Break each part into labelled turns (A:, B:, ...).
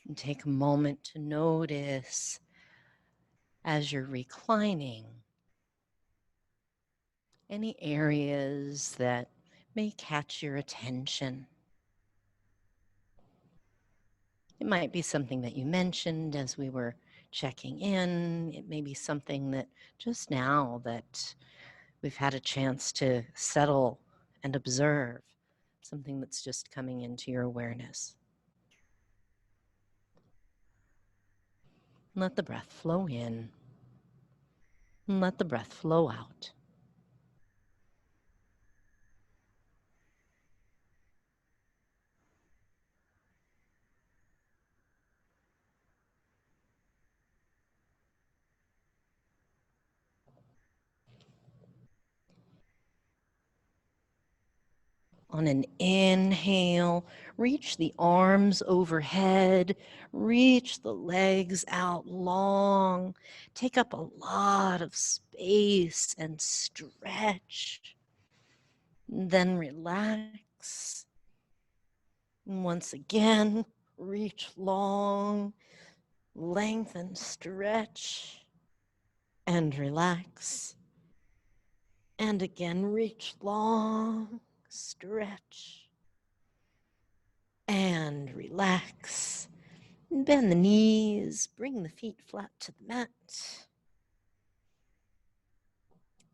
A: And take a moment to notice as you're reclining any areas that may catch your attention. It might be something that you mentioned as we were checking in. It may be something that just now that we've had a chance to settle and observe, something that's just coming into your awareness. Let the breath flow in and let the breath flow out. On an inhale, reach the arms overhead, reach the legs out long, take up a lot of space and stretch. Then relax. Once again, reach long, lengthen, stretch, and relax. And again, reach long, stretch, and relax. Bend the knees, bring the feet flat to the mat.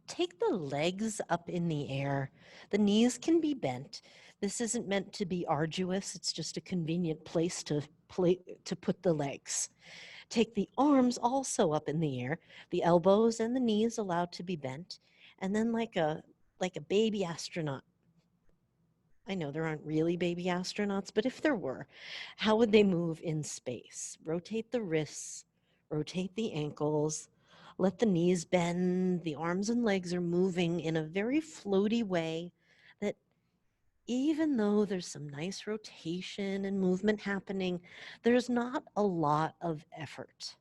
A: Take the legs up in the air. The knees can be bent. This isn't meant to be arduous. It's just a convenient place to put the legs. Take the arms also up in the air, the elbows and the knees allowed to be bent, and then like a baby astronaut. I know there aren't really baby astronauts, but if there were, how would they move in space? Rotate the wrists, rotate the ankles, let the knees bend, the arms and legs are moving in a very floaty way that even though there's some nice rotation and movement happening, there's not a lot of effort.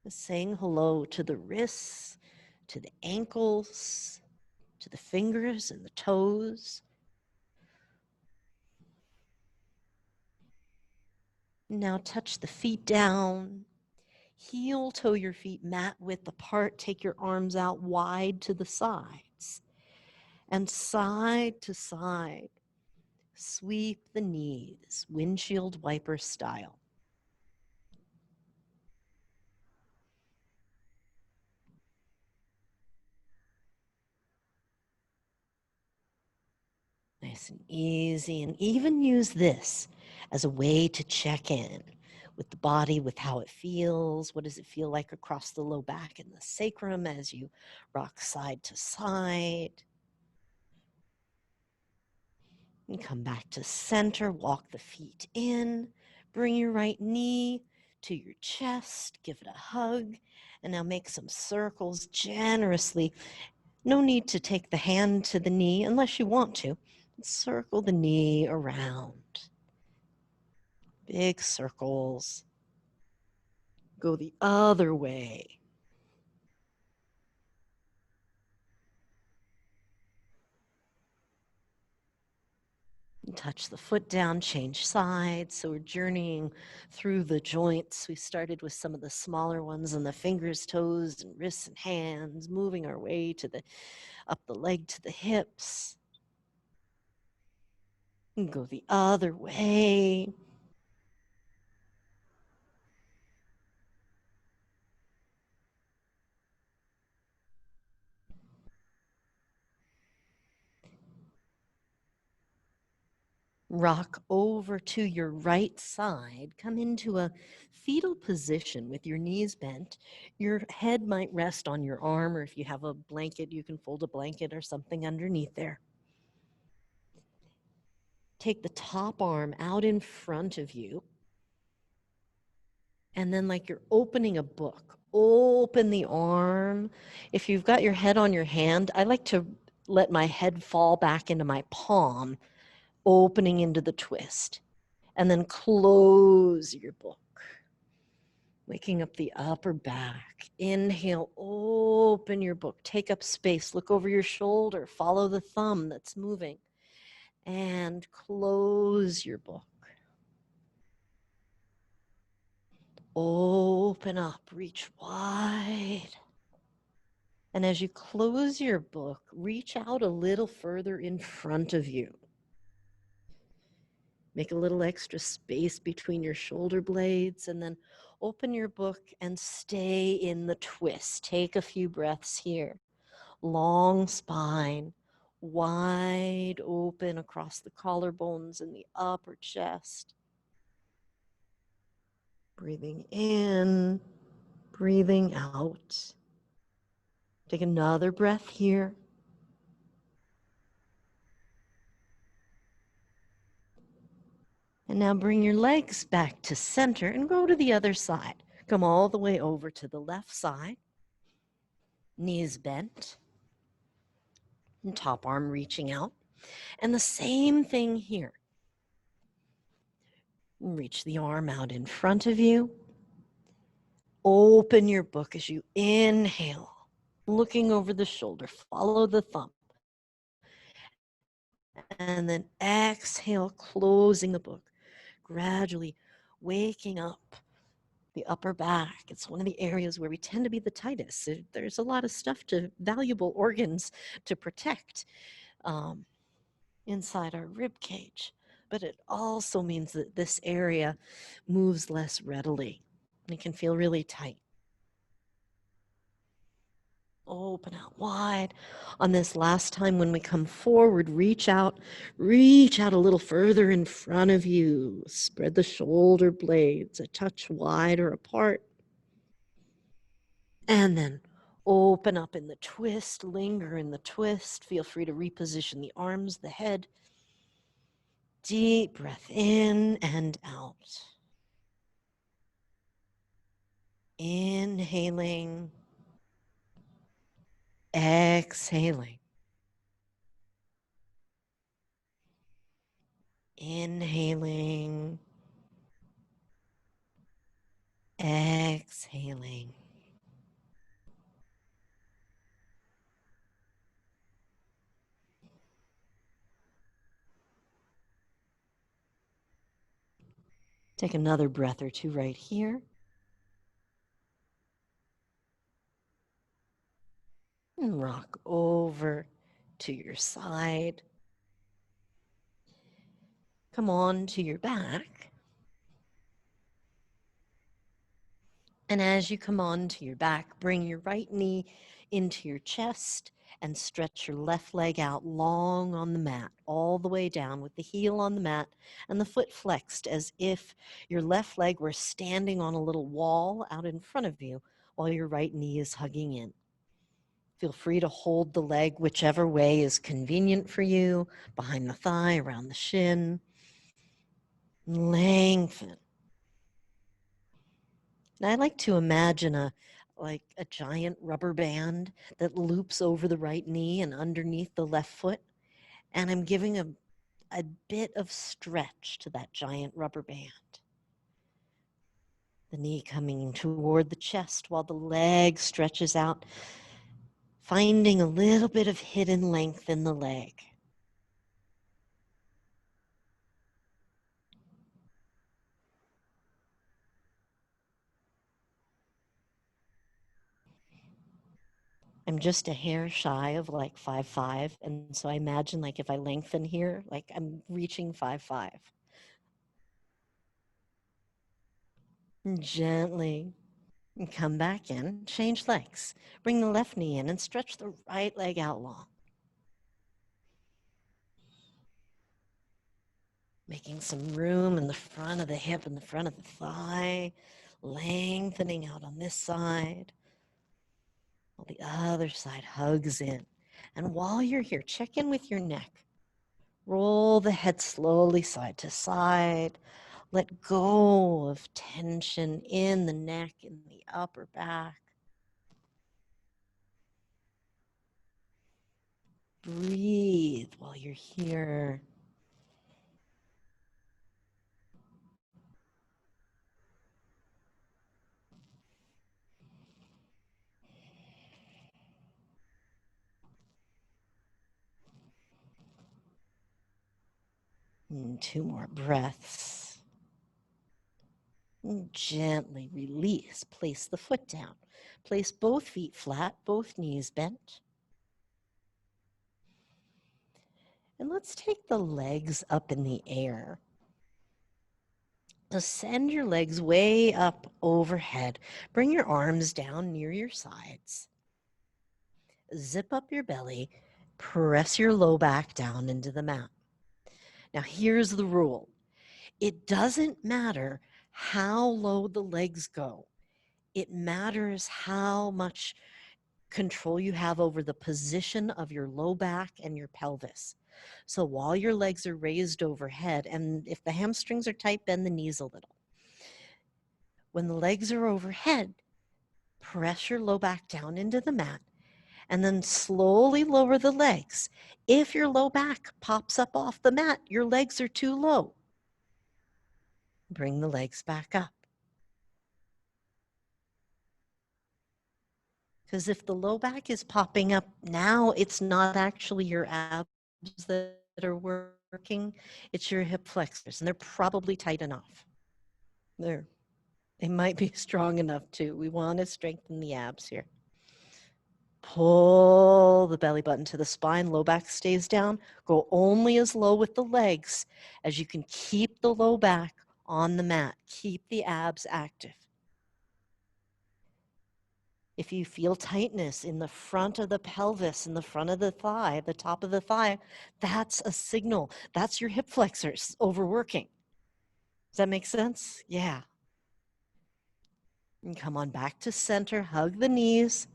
A: Saying hello to the wrists, to the ankles, to the fingers and the toes. Now touch the feet down. Heel toe your feet mat width apart. Take your arms out wide to the sides. And side to side, sweep the knees, windshield wiper style. Nice and easy, and even use this as a way to check in with the body, with how it feels. What does it feel like across the low back and the sacrum as you rock side to side? And come back to center, walk the feet in, bring your right knee to your chest, give it a hug, and now make some circles generously. No need to take the hand to the knee unless you want to. Circle the knee around. Big circles. Go the other way. Touch the foot down, change sides. So we're journeying through the joints. We started with some of the smaller ones on the fingers, toes, and wrists and hands, moving our way to up the leg to the hips. And go the other way. Rock over to your right side. Come into a fetal position with your knees bent. Your head might rest on your arm, or if you have a blanket, you can fold a blanket or something underneath there. Take the top arm out in front of you. And then like you're opening a book, open the arm. If you've got your head on your hand, I like to let my head fall back into my palm, opening into the twist. And then close your book. Waking up the upper back. Inhale, open your book. Take up space. Look over your shoulder. Follow the thumb that's moving. And close your book. Open up, reach wide. And as you close your book, reach out a little further in front of you. Make a little extra space between your shoulder blades, and then open your book and stay in the twist. Take a few breaths here. Long spine, wide open across the collarbones and the upper chest. Breathing in, breathing out. Take another breath here. And now bring your legs back to center and go to the other side. Come all the way over to the left side. Knees bent. And top arm reaching out. And the same thing here. Reach the arm out in front of you. Open your book as you inhale. Looking over the shoulder. Follow the thumb. And then exhale, closing the book. Gradually waking up the upper back. It's one of the areas where we tend to be the tightest. There's a lot of stuff valuable organs to protect inside our rib cage. But it also means that this area moves less readily. It can feel really tight. Open out wide. On this last time when we come forward, reach out a little further in front of you. Spread the shoulder blades a touch wider apart. And then open up in the twist, linger in the twist. Feel free to reposition the arms, the head. Deep breath in and out. Inhaling, exhaling. Inhaling, exhaling. Take another breath or two right here. And rock over to your side. Come on to your back. And as you come onto your back, bring your right knee into your chest and stretch your left leg out long on the mat, all the way down with the heel on the mat and the foot flexed as if your left leg were standing on a little wall out in front of you while your right knee is hugging in. Feel free to hold the leg whichever way is convenient for you, behind the thigh, around the shin. Lengthen. And I like to imagine like a giant rubber band that loops over the right knee and underneath the left foot. And I'm giving a bit of stretch to that giant rubber band. The knee coming toward the chest while the leg stretches out, finding a little bit of hidden length in the leg. I'm just a hair shy of like 5'5", and so I imagine like if I lengthen here, like I'm reaching 5'5". Gently come back in, change legs. Bring the left knee in and stretch the right leg out long. Making some room in the front of the hip and the front of the thigh, lengthening out on this side, while the other side hugs in. And while you're here, check in with your neck. Roll the head slowly side to side. Let go of tension in the neck, in the upper back. Breathe while you're here. And 2 more breaths. And gently release. Place the foot down. Place both feet flat, both knees bent. And let's take the legs up in the air. Send your legs way up overhead. Bring your arms down near your sides. Zip up your belly. Press your low back down into the mat. Now, here's the rule. It doesn't matter how low the legs go. It matters how much control you have over the position of your low back and your pelvis. So while your legs are raised overhead, and if the hamstrings are tight, bend the knees a little. When the legs are overhead, press your low back down into the mat and then slowly lower the legs. If your low back pops up off the mat, your legs are too low. Bring the legs back up. Because if the low back is popping up now, it's not actually your abs that are working, it's your hip flexors, and they're probably tight enough. They might be strong enough too. We want to strengthen the abs here. Pull the belly button to the spine, low back stays down. Go only as low with the legs as you can keep the low back on the mat. Keep the abs active. If you feel tightness in the front of the pelvis, in the front of the thigh, the top of the thigh, that's a signal. That's your hip flexors overworking. Does that make sense? Yeah. And come on back to center, hug the knees.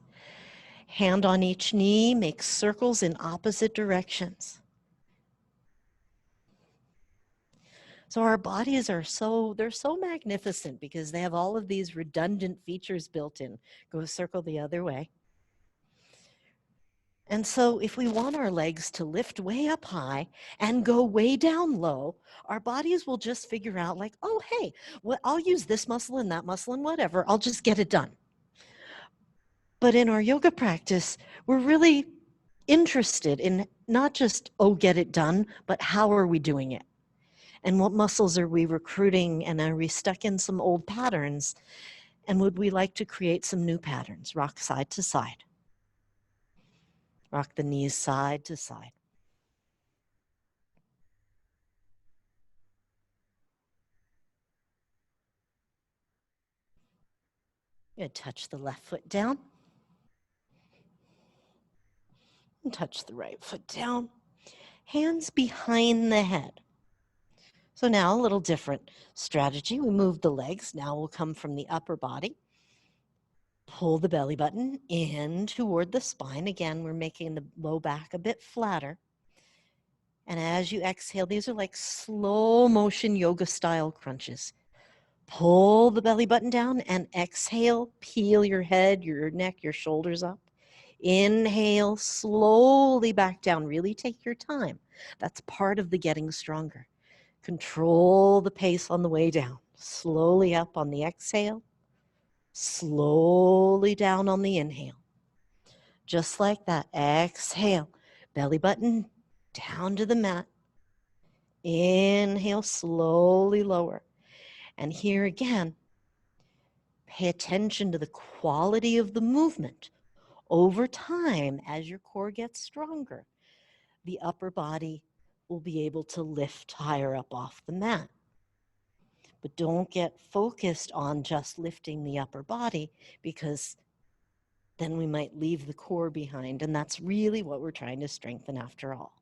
A: Hand on each knee, make circles in opposite directions. So our bodies are they're so magnificent because they have all of these redundant features built in. Go a circle the other way. And so if we want our legs to lift way up high and go way down low, our bodies will just figure out like, oh, hey, well, I'll use this muscle and that muscle and whatever. I'll just get it done. But in our yoga practice, we're really interested in not just, oh, get it done, but how are we doing it? And what muscles are we recruiting? And are we stuck in some old patterns? And would we like to create some new patterns? Rock side to side. Rock the knees side to side. You're going to touch the left foot down. And touch the right foot down. Hands behind the head. So now a little different strategy. We move the legs. Now we'll come from the upper body. Pull the belly button in toward the spine. Again, we're making the low back a bit flatter. And as you exhale, these are like slow motion yoga style crunches. Pull the belly button down and exhale, peel your head, your neck, your shoulders up. Inhale, slowly back down. Really take your time. That's part of the getting stronger. Control the pace on the way down. Slowly up on the exhale, slowly down on the inhale. Just like that. Exhale, belly button down to the mat. Inhale, slowly lower. And here again, pay attention to the quality of the movement. Over time, as your core gets stronger, the upper body will be able to lift higher up off the mat. But don't get focused on just lifting the upper body, because then we might leave the core behind. And that's really what we're trying to strengthen after all.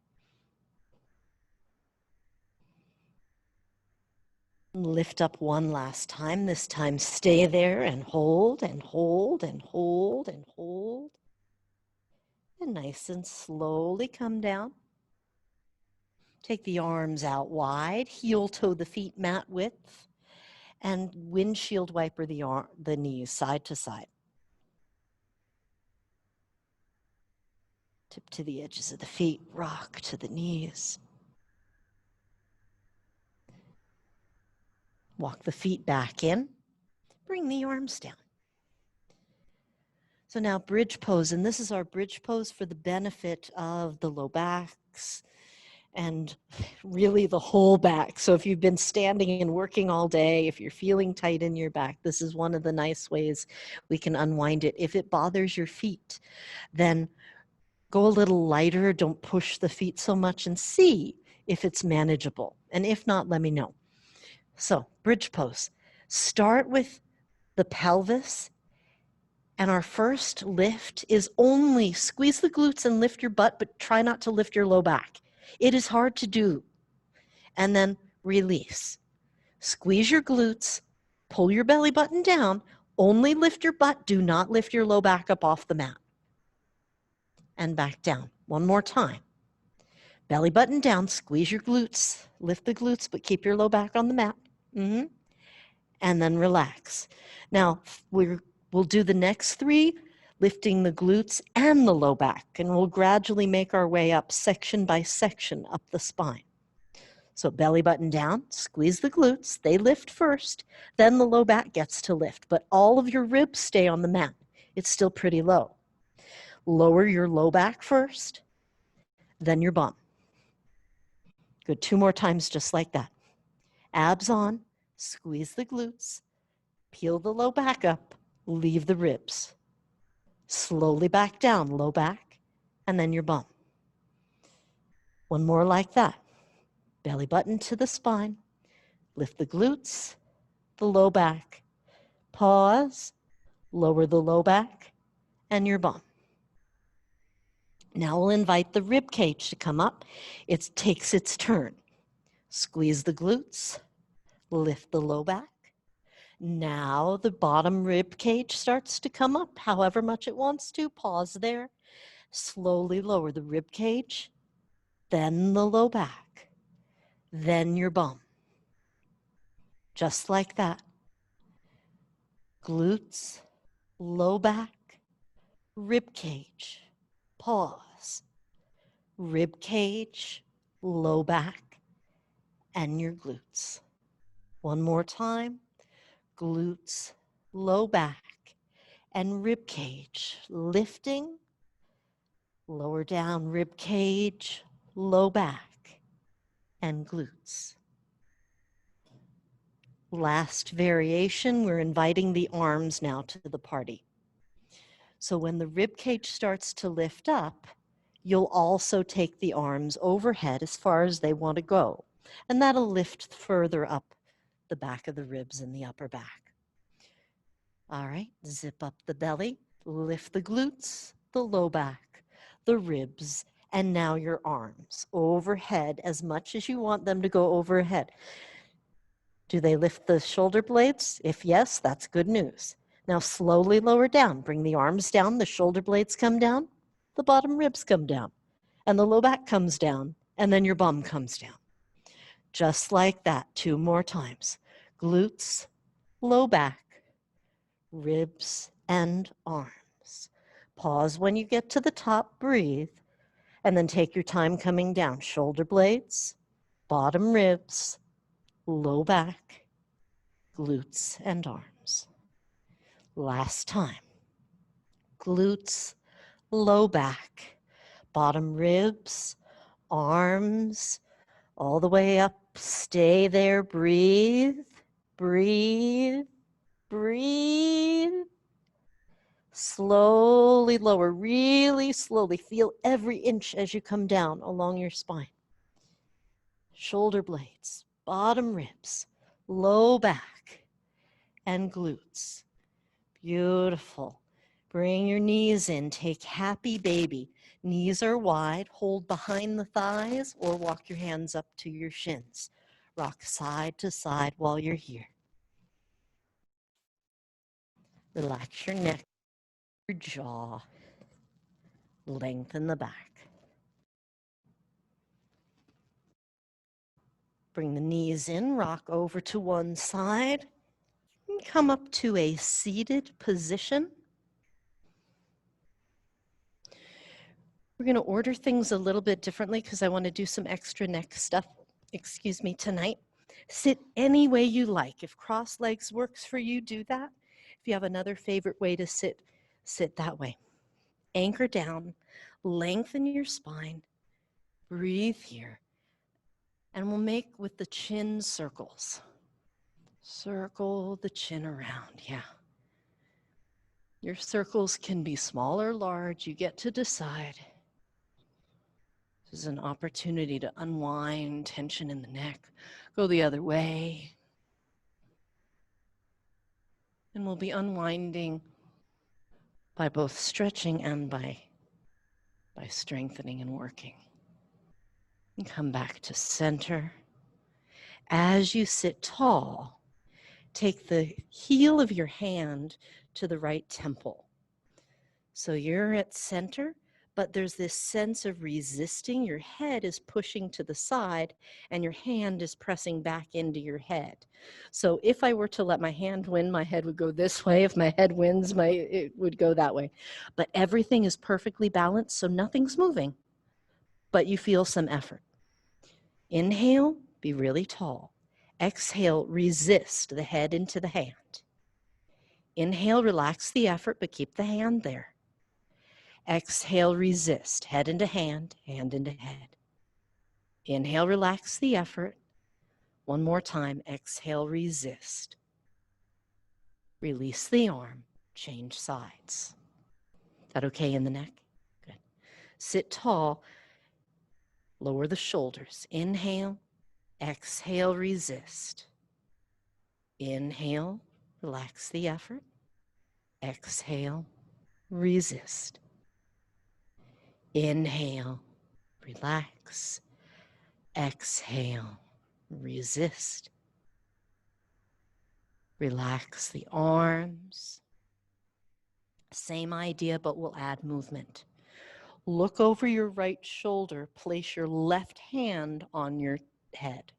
A: Lift up one last time. This time stay there and hold and hold and hold and hold. And nice and slowly come down. Take the arms out wide, heel toe the feet mat width, and windshield wiper the knees side to side. Tip to the edges of the feet, rock to the knees. Walk the feet back in, bring the arms down. So now bridge pose, and this is our bridge pose for the benefit of the low backs and really the whole back. So if you've been standing and working all day, if you're feeling tight in your back, this is one of the nice ways we can unwind it. If it bothers your feet, then go a little lighter. Don't push the feet so much and see if it's manageable. And if not, let me know. So bridge pose. Start with the pelvis. And our first lift is only squeeze the glutes and lift your butt, but try not to lift your low back. It is hard to do. And then release. Squeeze your glutes, pull your belly button down, only lift your butt, do not lift your low back up off the mat. And back down. One more time. Belly button down, squeeze your glutes, lift the glutes, but keep your low back on the mat. And then relax. Now, we'll do the next three, lifting the glutes and the low back, and we'll gradually make our way up section by section up the spine. So belly button down, squeeze the glutes, they lift first, then the low back gets to lift, but all of your ribs stay on the mat. It's still pretty low. Lower your low back first, then your bum. Good, 2 more times just like that. Abs on, squeeze the glutes, peel the low back up, leave the ribs. Slowly back down, low back, and then your bum. One more like that. Belly button to the spine, lift the glutes, the low back, pause, lower the low back, and your bum. Now we'll invite the rib cage to come up. It takes its turn. Squeeze the glutes, lift the low back. Now the bottom rib cage starts to come up, however much it wants to. Pause there. Slowly lower the rib cage, then the low back, then your bum. Just like that. Glutes, low back, rib cage, pause. Rib cage, low back, and your glutes. One more time. Glutes, low back, and rib cage. Lifting, lower down rib cage, low back, and glutes. Last variation, we're inviting the arms now to the party. So when the rib cage starts to lift up, you'll also take the arms overhead as far as they want to go. And that'll lift further up the back of the ribs and the upper back. All right, zip up the belly, lift the glutes, the low back, the ribs, and now your arms overhead as much as you want them to go overhead. Do they lift the shoulder blades? If yes, that's good news. Now slowly lower down. Bring the arms down, the shoulder blades come down, the bottom ribs come down, and the low back comes down, and then your bum comes down. Just like that, 2 more times. Glutes, low back, ribs, and arms. Pause when you get to the top, breathe, and then take your time coming down. Shoulder blades, bottom ribs, low back, glutes, and arms. Last time. Glutes, low back, bottom ribs, arms, all the way up. Stay there, breathe, breathe, breathe. Slowly lower, really slowly. Feel every inch as you come down along your spine. Shoulder blades, bottom ribs, low back, and glutes. Beautiful. Bring your knees in. Take happy baby. Knees are wide. Hold behind the thighs or walk your hands up to your shins. Rock side to side while you're here. Relax your neck, your jaw. Lengthen the back. Bring the knees in. Rock over to one side. And come up to a seated position. We're going to order things a little bit differently because I want to do some extra neck stuff, tonight. Sit any way you like. If cross legs works for you, do that. If you have another favorite way to sit, sit that way. Anchor down, lengthen your spine, breathe here, And we'll make with the chin circles. Circle the chin around, yeah. Your circles can be small or large, you get to decide. This is an opportunity to unwind tension in the neck. Go the other way. And we'll be unwinding by both stretching and by strengthening and working. And come back to center. As you sit tall, take the heel of your hand to the right temple. So you're at center, but there's this sense of resisting. Your head is pushing to the side and your hand is pressing back into your head. So if I were to let my hand win, my head would go this way. If my head wins, it would go that way. But everything is perfectly balanced, so nothing's moving, but you feel some effort. Inhale, be really tall. Exhale, resist the head into the hand. Inhale, relax the effort, but keep the hand there. Exhale, resist, head into hand, hand into head. Inhale, relax the effort. One more time, exhale, resist. Release the arm, change sides. Is that okay in the neck? Good. Sit tall, lower the shoulders. Inhale, exhale, resist. Inhale, relax the effort. Exhale, resist. Inhale, relax. Exhale, resist. Relax the arms. Same idea, but we'll add movement. Look over your right shoulder, place your left hand on your head.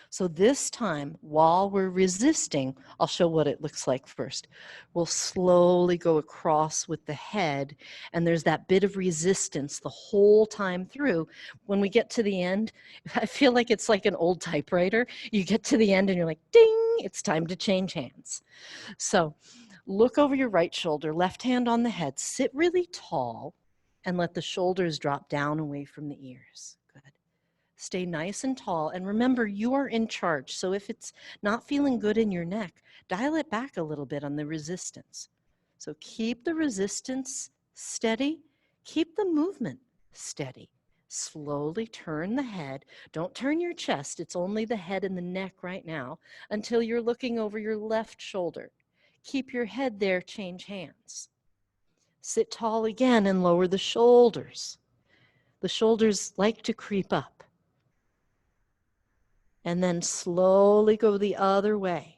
A: So this time, while we're resisting, I'll show what it looks like first. We'll slowly go across with the head, and there's that bit of resistance the whole time through. When we get to the end, I feel like it's like an old typewriter. You get to the end and you're like, ding, it's time to change hands. So look over your right shoulder, left hand on the head, sit really tall, and let the shoulders drop down away from the ears. Good. Stay nice and tall, and remember, you are in charge. So if it's not feeling good in your neck, dial it back a little bit on the resistance. So keep the resistance steady, keep the movement steady. Slowly turn the head. Don't turn your chest. It's only the head and the neck right now until you're looking over your left shoulder. Keep your head there, change hands. Sit tall again and lower the shoulders. The shoulders like to creep up. And then slowly go the other way.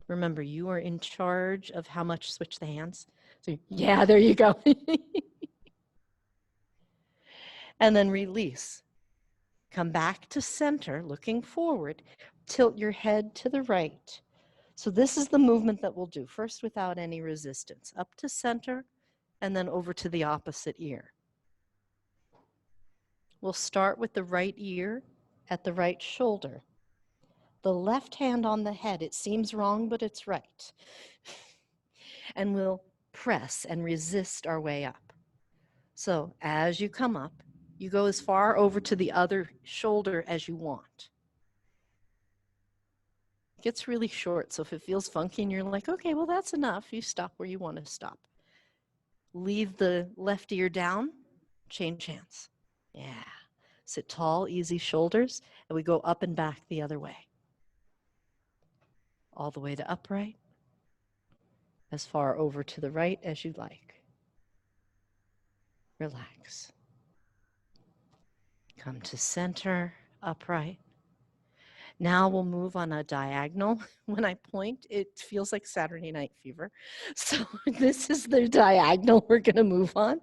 A: Remember, you are in charge of how much switch the hands. So, yeah, there you go. And then release. Come back to center, looking forward. Tilt your head to the right. So this is the movement that we'll do. First, without any resistance. Up to center, and then over to the opposite ear. We'll start with the right ear at the right shoulder. The left hand on the head. It seems wrong, but it's right. And we'll press and resist our way up. So as you come up, you go as far over to the other shoulder as you want. It gets really short, so if it feels funky and you're like, okay, well, that's enough, you stop where you want to stop. Leave the left ear down, change hands. Yeah. Sit tall, easy shoulders, and we go up and back the other way. All the way to upright, as far over to the right as you like. Relax. Come to center, upright. Now we'll move on a diagonal. When I point, it feels like Saturday Night Fever. So this is the diagonal we're going to move on.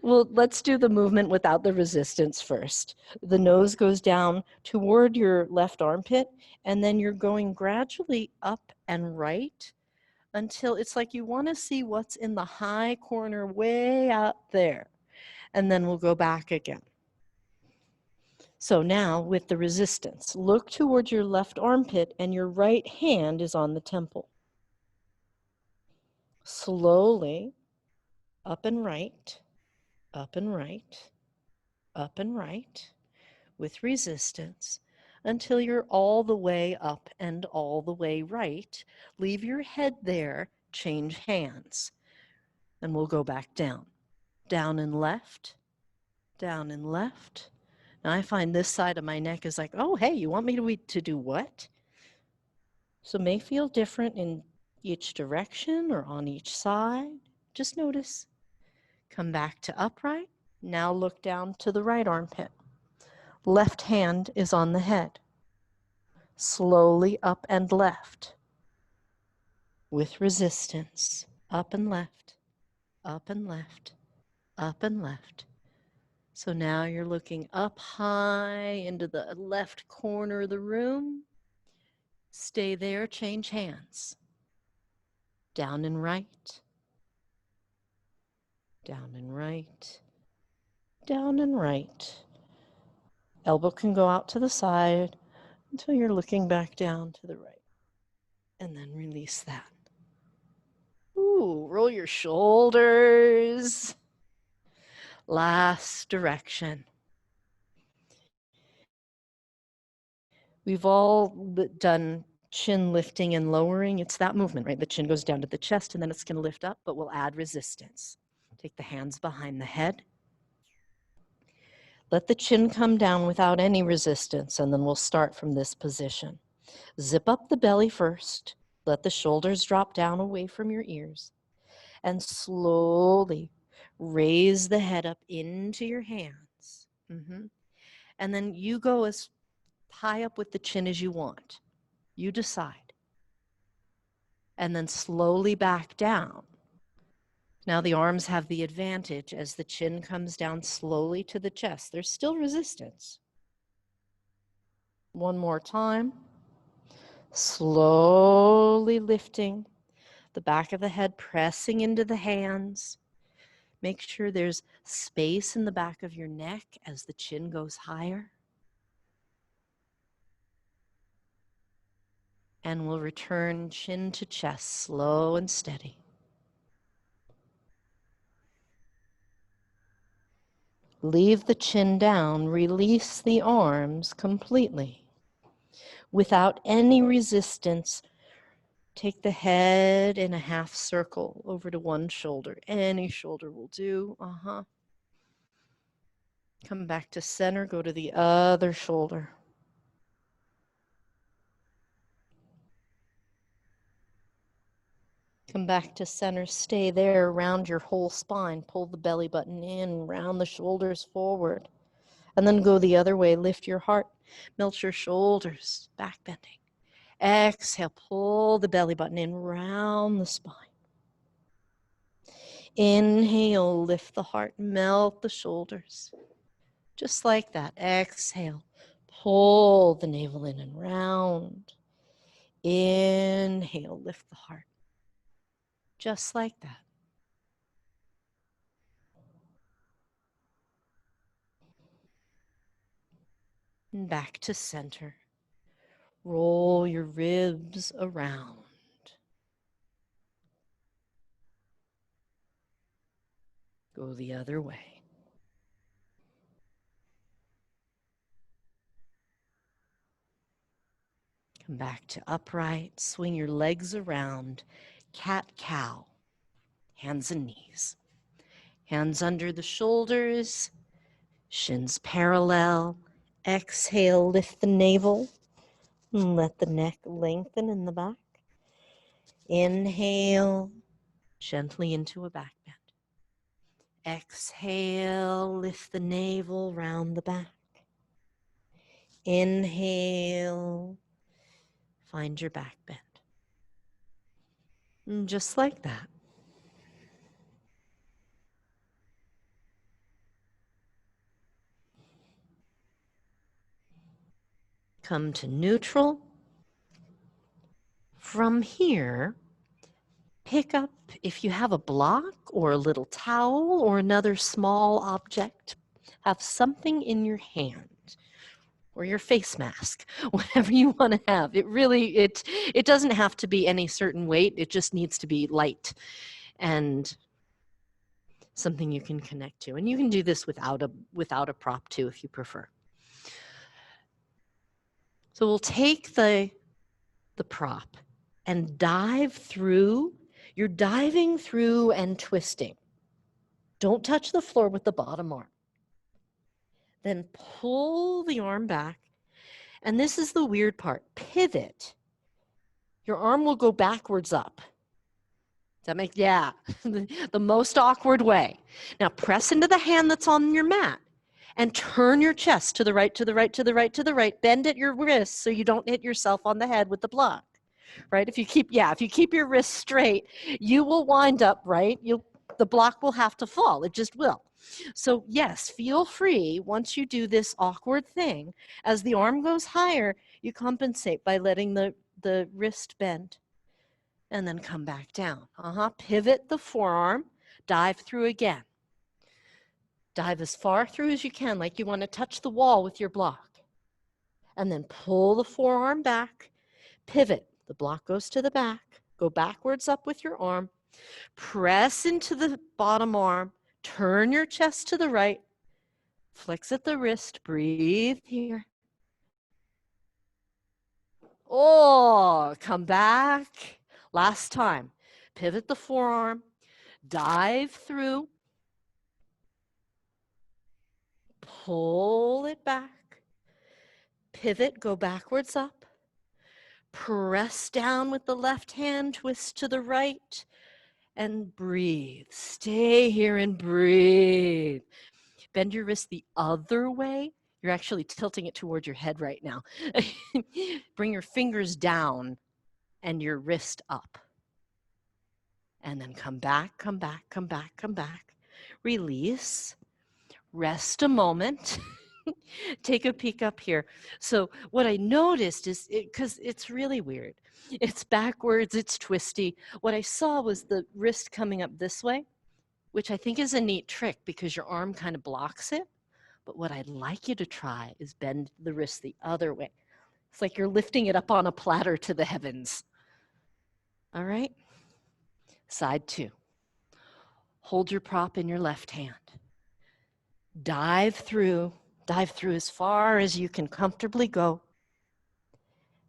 A: Well, let's do the movement without the resistance first. The nose goes down toward your left armpit, and then you're going gradually up and right until it's like you want to see what's in the high corner way out there. And then we'll go back again. So now with the resistance, look towards your left armpit and your right hand is on the temple. Slowly, up and right, up and right, up and right. with resistance until you're all the way up and all the way right. Leave your head there, change hands, and we'll go back down. Down and left, down and left. Now I find this side of my neck is like, oh, hey, you want me to do what? So it may feel different in each direction or on each side. Just notice. Come back to upright. Now look down to the right armpit. Left hand is on the head. Slowly up and left. With resistance. Up and left, up and left, up and left. So now you're looking up high into the left corner of the room. Stay there, change hands. Down and right, down and right, down and right. Elbow can go out to the side until you're looking back down to the right. And then release that. Ooh, roll your shoulders. Last direction. We've all done chin lifting and lowering. It's that movement, right? The chin goes down to the chest and then it's going to lift up, but we'll add resistance. Take the hands behind the head. Let the chin come down without any resistance, and then we'll start from this position. Zip up the belly first. Let the shoulders drop down away from your ears. And slowly raise the head up into your hands. And then you go as high up with the chin as you want. You decide. And then slowly back down. Now the arms have the advantage as the chin comes down slowly to the chest. There's still resistance. One more time. Slowly lifting the back of the head, pressing into the hands. Make sure there's space in the back of your neck as the chin goes higher. And we'll return chin to chest, slow and steady. Leave the chin down, release the arms completely. Without any resistance, take the head in a half circle over to one shoulder. Any shoulder will do. Come back to center, go to the other shoulder. Come back to center, stay there, round your whole spine. Pull the belly button in, round the shoulders forward. And then go the other way, lift your heart, melt your shoulders, back bending. Exhale, pull the belly button in, round the spine. Inhale, lift the heart, melt the shoulders. Just like that. Exhale, pull the navel in and round. Inhale, lift the heart. Just like that. And back to center. Roll your ribs around. Go the other way. Come back to upright. Swing your legs around. Cat-cow. Hands and knees. Hands under the shoulders. Shins parallel. Exhale, lift the navel. And let the neck lengthen in the back. Inhale, gently into a back bend. Exhale, lift the navel, round the back. Inhale, find your back bend. And just like that. Come to neutral. From here, pick up, if you have a block or a little towel or another small object, have something in your hand or your face mask, whatever you want to have. It doesn't have to be any certain weight. It just needs to be light and something you can connect to. And you can do this without a prop too, if you prefer. So we'll take the prop and dive through. You're diving through and twisting. Don't touch the floor with the bottom arm. Then pull the arm back. And this is the weird part. Pivot. Your arm will go backwards up. Does that make, yeah, the most awkward way. Now press into the hand that's on your mat and turn your chest to the right, to the right, to the right, to the right. Bend at your wrists so you don't hit yourself on the head with the block, right? If you keep your wrists straight, you will wind up, right? The block will have to fall. It just will. So yes, feel free once you do this awkward thing. As the arm goes higher, you compensate by letting the wrist bend and then come back down. Pivot the forearm, dive through again. Dive as far through as you can, like you want to touch the wall with your block. And then pull the forearm back, pivot. The block goes to the back. Go backwards up with your arm. Press into the bottom arm. Turn your chest to the right. Flex at the wrist. Breathe here. Oh, come back. Last time. Pivot the forearm. Dive through. Pull it back. Pivot. Go backwards up. Press down with the left hand. Twist to the right. And breathe. Stay here and breathe. Bend your wrist the other way. You're actually tilting it toward your head right now. Bring your fingers down and your wrist up. And then come back, come back, come back, come back. Release. Rest a moment. Take a peek up here. So what I noticed is, because it's really weird. It's backwards, it's twisty. What I saw was the wrist coming up this way, which I think is a neat trick because your arm kind of blocks it. But what I'd like you to try is bend the wrist the other way. It's like you're lifting it up on a platter to the heavens. All right? Side two. Hold your prop in your left hand. Dive through as far as you can comfortably go.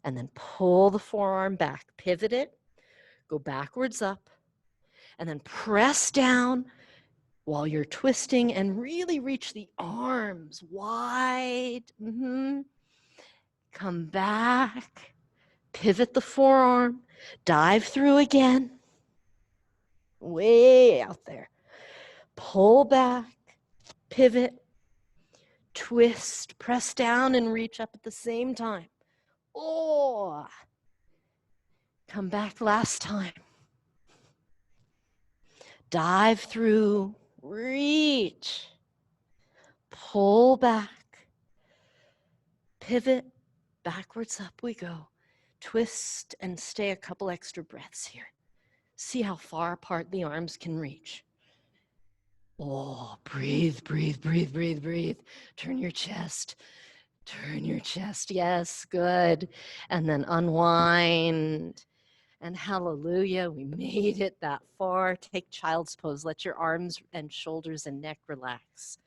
A: And then pull the forearm back. Pivot it. Go backwards up. And then press down while you're twisting and really reach the arms wide. Come back, pivot the forearm, dive through again, way out there. Pull back, pivot, twist, press down and reach up at the same time. Oh, come back last time. Dive through, reach, pull back, pivot, backwards up we go. Twist and stay a couple extra breaths here. See how far apart the arms can reach. Oh, breathe, breathe, breathe, breathe, breathe. Turn your chest. Turn your chest. Yes, good. And then unwind. And hallelujah, we made it that far. Take child's pose. Let your arms and shoulders and neck relax.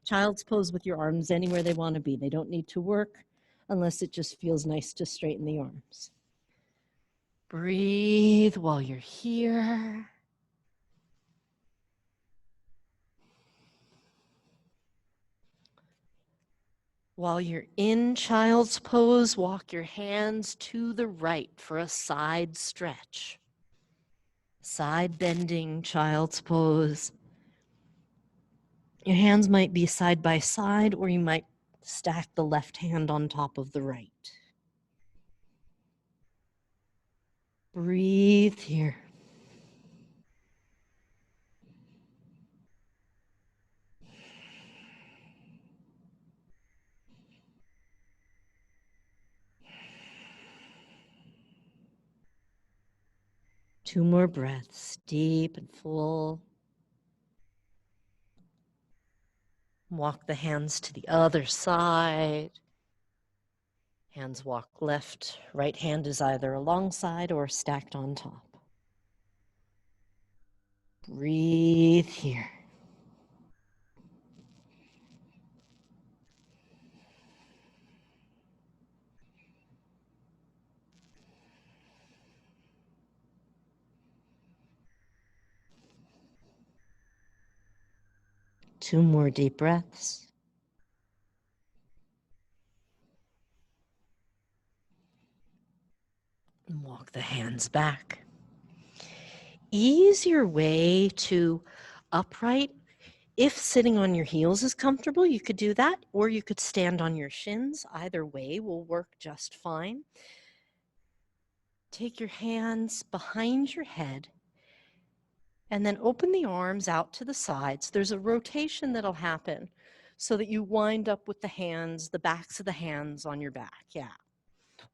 A: Child's pose with your arms anywhere they want to be. They don't need to work unless it just feels nice to straighten the arms. Breathe while you're here. While you're in child's pose, walk your hands to the right for a side stretch. Side bending child's pose. Your hands might be side by side, or you might stack the left hand on top of the right. Breathe here. Two more breaths, deep and full. Walk the hands to the other side. Hands walk left. Right hand is either alongside or stacked on top. Breathe here. 2 more deep breaths. And walk the hands back. Ease your way to upright. If sitting on your heels is comfortable, you could do that, or you could stand on your shins. Either way will work just fine. Take your hands behind your head and then open the arms out to the sides. There's a rotation that'll happen so that you wind up with the hands, the backs of the hands on your back. Yeah.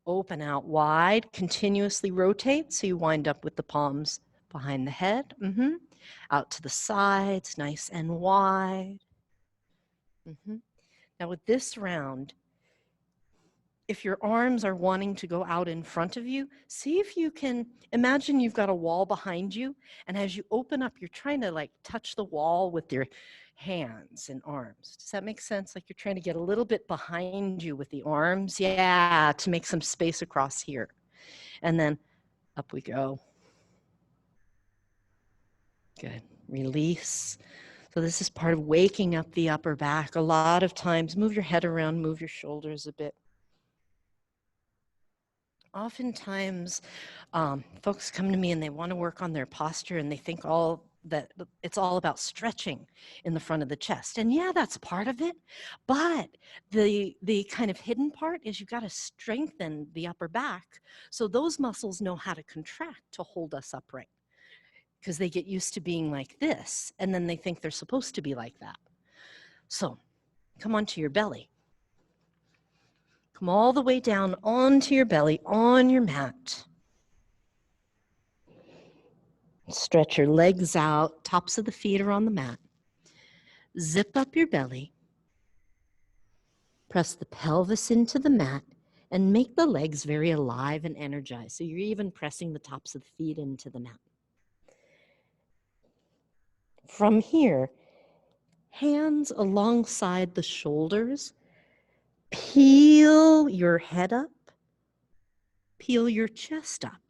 A: Open out wide, continuously rotate so you wind up with the palms behind the head. Out to the sides, nice and wide. Now with this round, if your arms are wanting to go out in front of you, see if you can imagine you've got a wall behind you, and as you open up, you're trying to like touch the wall with your hands and arms. Does that make sense? Like you're trying to get a little bit behind you with the arms. Yeah, to make some space across here. And then up we go. Good. Release. So this is part of waking up the upper back. A lot of times, move your head around, move your shoulders a bit. Oftentimes, folks come to me and they want to work on their posture and they think that it's all about stretching in the front of the chest. And yeah, that's part of it. But the kind of hidden part is you've got to strengthen the upper back so those muscles know how to contract to hold us upright, because they get used to being like this and then they think they're supposed to be like that. So come onto your belly. Come all the way down onto your belly, on your mat. Stretch your legs out, tops of the feet are on the mat. Zip up your belly. Press the pelvis into the mat and make the legs very alive and energized. So you're even pressing the tops of the feet into the mat. From here, hands alongside the shoulders. Peel your head up. Peel your chest up.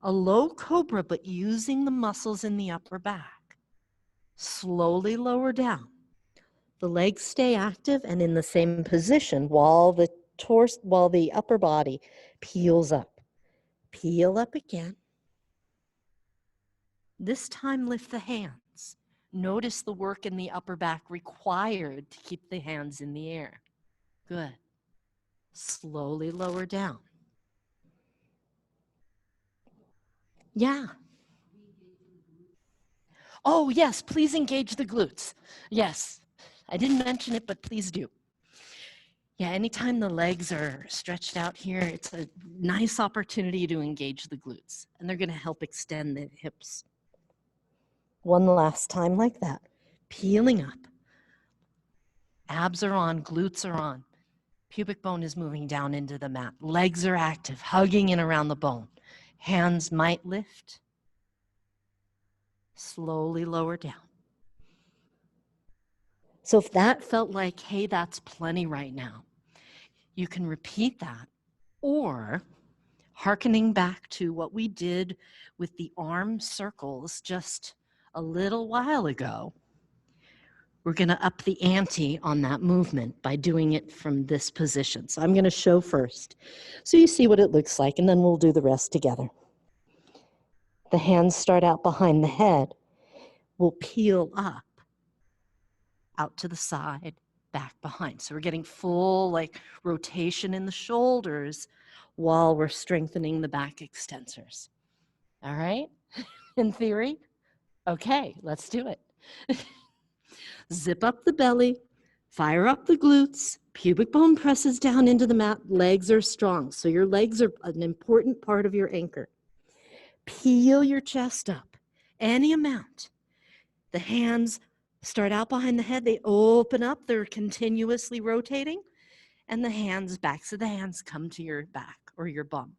A: A low cobra, but using the muscles in the upper back. Slowly lower down. The legs stay active and in the same position while the upper body peels up. Peel up again. This time lift the hands. Notice the work in the upper back required to keep the hands in the air. Good. Slowly lower down. Yeah. Oh, yes, please engage the glutes. Yes. I didn't mention it, but please do. Yeah, anytime the legs are stretched out here, it's a nice opportunity to engage the glutes, and they're going to help extend the hips. One last time like that. Peeling up. Abs are on, glutes are on. Pubic bone is moving down into the mat. Legs are active, hugging in around the bone. Hands might lift. Slowly lower down. So if that felt like, hey, that's plenty right now, you can repeat that. Or, hearkening back to what we did with the arm circles just a little while ago, we're going to up the ante on that movement by doing it from this position. So I'm going to show first so you see what it looks like, and then we'll do the rest together. The hands start out behind the head. We'll peel up, out to the side, back behind. So we're getting full like rotation in the shoulders while we're strengthening the back extensors. All right? In theory? Okay, let's do it. Zip up the belly, fire up the glutes, pubic bone presses down into the mat, legs are strong. So your legs are an important part of your anchor. Peel your chest up, any amount. The hands start out behind the head, they open up, they're continuously rotating, and the hands, backs of the hands come to your back or your bum.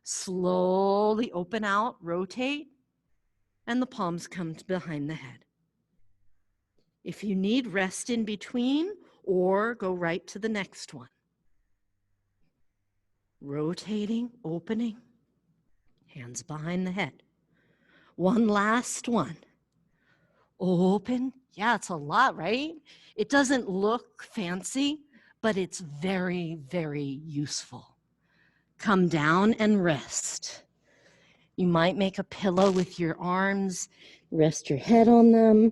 A: Slowly open out, rotate, and the palms come behind the head. If you need, rest in between or go right to the next one. Rotating, opening, hands behind the head. One last one. Open. Yeah, it's a lot, right? It doesn't look fancy, but it's very, very useful. Come down and rest. You might make a pillow with your arms, rest your head on them.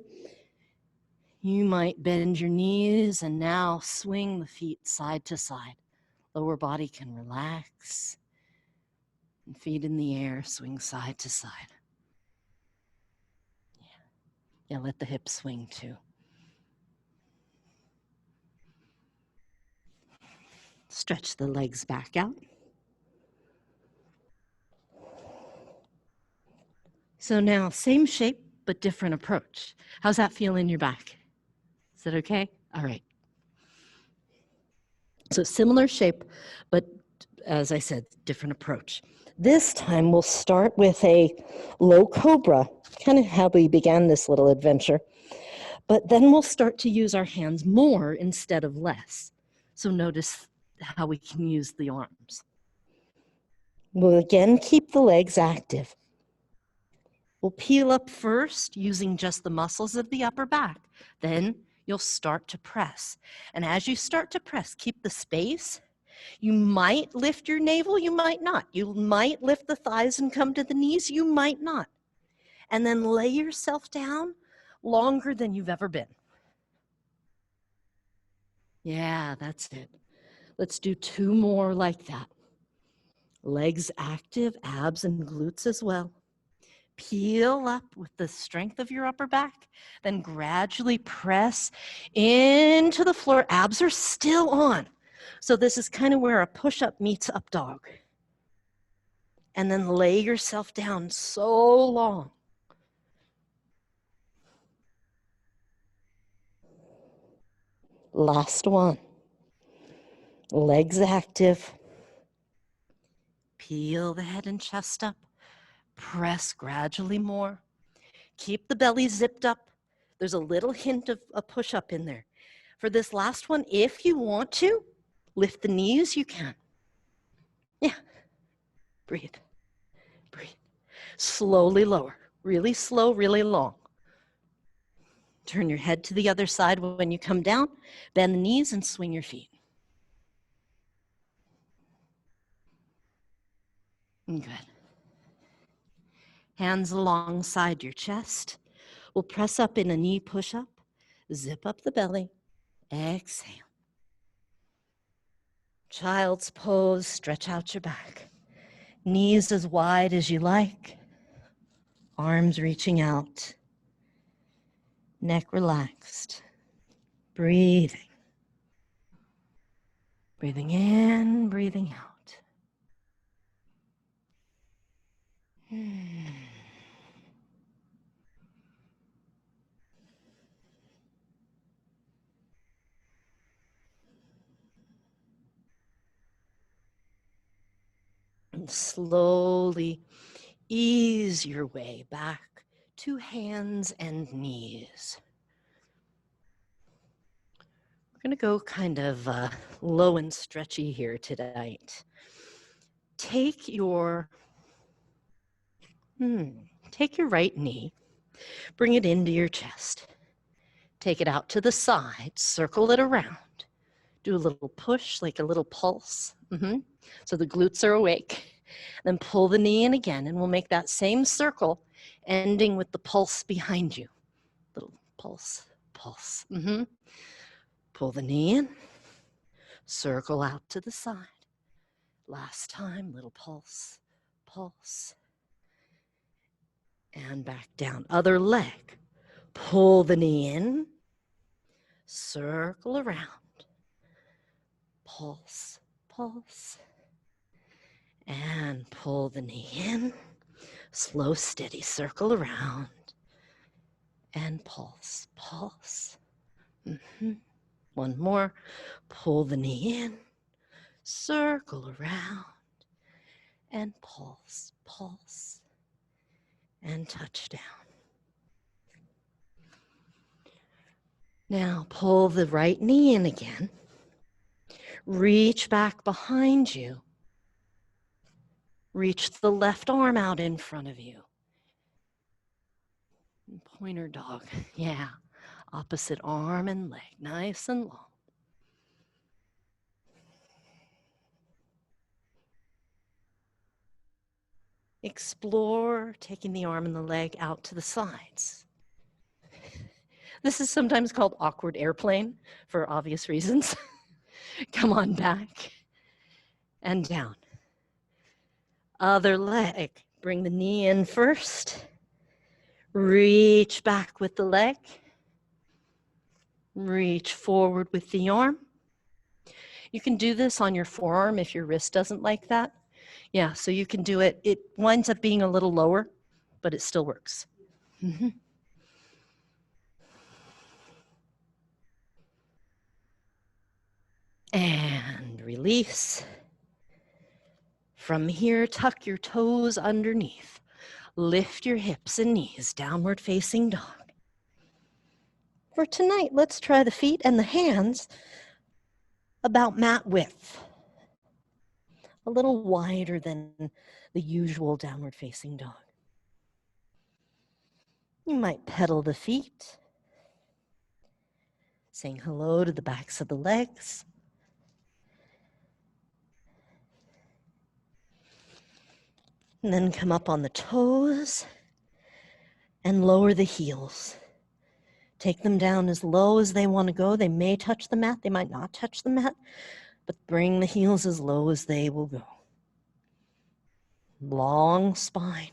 A: You might bend your knees and now swing the feet side to side. Lower body can relax. And feet in the air, swing side to side. Yeah, let the hips swing too. Stretch the legs back out. So now, same shape, but different approach. How's that feel in your back? Is that okay? All right. So similar shape, but as I said, different approach. This time we'll start with a low cobra, kind of how we began this little adventure. But then we'll start to use our hands more instead of less. So notice how we can use the arms. We'll again keep the legs active. We'll peel up first using just the muscles of the upper back. Then you'll start to press. And as you start to press, keep the space. You might lift your navel, you might not. You might lift the thighs and come to the knees, you might not. And then lay yourself down longer than you've ever been. Yeah, that's it. Let's do 2 more like that. Legs active, abs and glutes as well. Peel up with the strength of your upper back, then gradually press into the floor. Abs are still on. So this is kind of where a push-up meets up dog. And then lay yourself down so long. Last one. Legs active. Peel the head and chest up. Press gradually more. Keep the belly zipped up. There's a little hint of a push-up in there. For this last one, if you want to, lift the knees, you can. Yeah. Breathe. Breathe. Slowly lower. Really slow, really long. Turn your head to the other side when you come down. Bend the knees and swing your feet. Good. Hands alongside your chest. We'll press up in a knee push-up. Zip up the belly. Exhale. Child's pose. Stretch out your back. Knees as wide as you like. Arms reaching out. Neck relaxed. Breathing. Breathing in, breathing out. And slowly ease your way back to hands and knees. We're going to go kind of low and stretchy here tonight. Take your right knee, bring it into your chest. Take it out to the side, circle it around. Do a little push, like a little pulse. So the glutes are awake. Then pull the knee in again, and we'll make that same circle, ending with the pulse behind you. Little pulse, pulse. Pull the knee in, circle out to the side. Last time, little pulse, pulse. And back down. Other leg. Pull the knee in, circle around. Pulse, pulse. And pull the knee in. Slow, steady, circle around. And pulse, pulse. One more. Pull the knee in. Circle around. And pulse, pulse. And touch down. Now pull the right knee in again. Reach back behind you. Reach the left arm out in front of you. Pointer dog. Yeah. Opposite arm and leg, nice and long. Explore taking the arm and the leg out to the sides. This is sometimes called awkward airplane for obvious reasons. Come on back and down. Other leg. Bring the knee in first. Reach back with the leg. Reach forward with the arm. You can do this on your forearm if your wrist doesn't like that. Yeah, so you can do it. It winds up being a little lower, but it still works. Mm-hmm. And release. From here, tuck your toes underneath. Lift your hips and knees, downward facing dog. For tonight, let's try the feet and the hands about mat width. A little wider than the usual downward facing dog. You might pedal the feet, saying hello to the backs of the legs. And then come up on the toes and lower the heels. Take them down as low as they want to go. They may touch the mat, they might not touch the mat, but bring the heels as low as they will go. Long spine.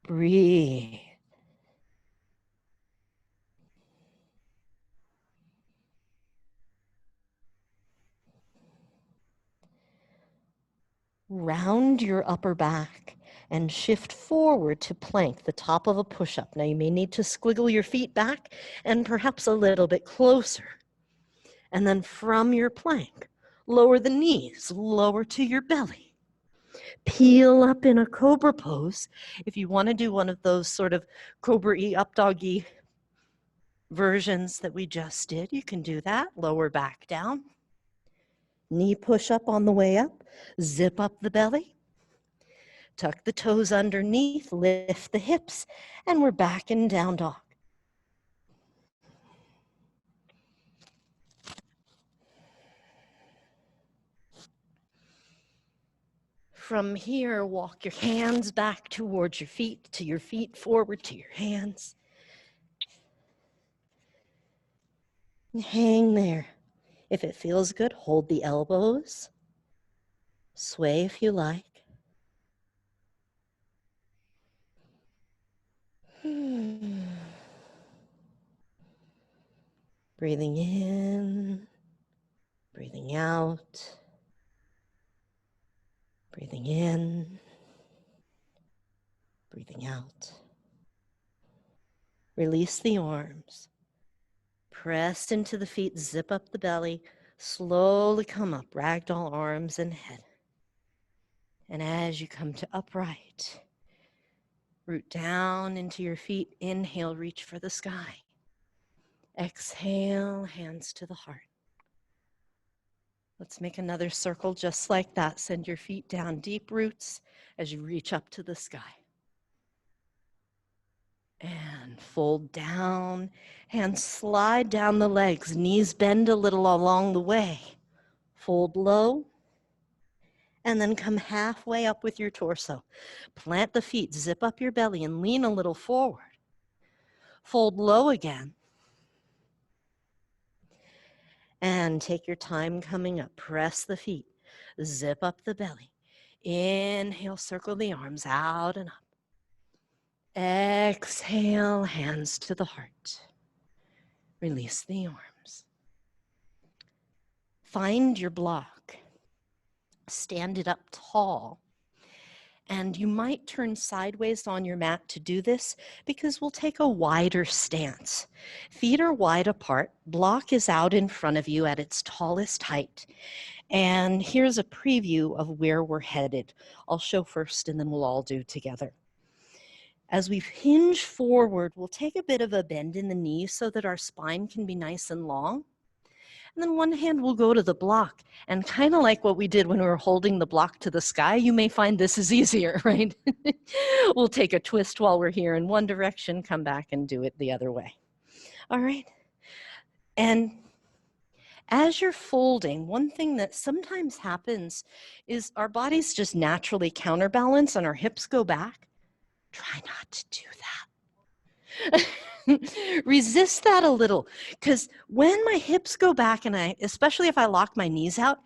A: Breathe. Round your upper back and shift forward to plank, the top of a push-up. Now you may need to squiggle your feet back and perhaps a little bit closer. And then from your plank, lower the knees, lower to your belly. Peel up in a cobra pose. If you want to do one of those sort of cobra-y, up doggy versions that we just did, you can do that. Lower back down. Knee push up on the way up. Zip up the belly. Tuck the toes underneath, lift the hips, and we're back in down dog. From here, walk your hands back towards your feet, forward to your hands. And hang there. If it feels good, hold the elbows. Sway if you like. Breathing in, breathing out, breathing in, breathing out. Release the arms. Press into the feet, zip up the belly, slowly come up, ragdoll arms and head. And as you come to upright, root down into your feet, inhale, reach for the sky. Exhale, hands to the heart. Let's make another circle just like that. Send your feet down, deep roots as you reach up to the sky. And fold down, hands slide down the legs, knees bend a little along the way. Fold low, and then come halfway up with your torso. Plant the feet, zip up your belly, and lean a little forward. Fold low again. And take your time coming up. Press the feet, zip up the belly. Inhale, circle the arms out and up. Exhale, hands to the heart. Release the arms. Find your block. Stand it up tall. And you might turn sideways on your mat to do this because we'll take a wider stance. Feet are wide apart. Block is out in front of you at its tallest height. And here's a preview of where we're headed. I'll show first and then we'll all do together. As we hinge forward, we'll take a bit of a bend in the knees so that our spine can be nice and long. And then one hand will go to the block. And kind of like what we did when we were holding the block to the sky, you may find this is easier, right? We'll take a twist while we're here in one direction, come back and do it the other way. All right. And as you're folding, one thing that sometimes happens is our bodies just naturally counterbalance and our hips go back. Try not to do that. Resist that a little, because when my hips go back, and especially if I lock my knees out,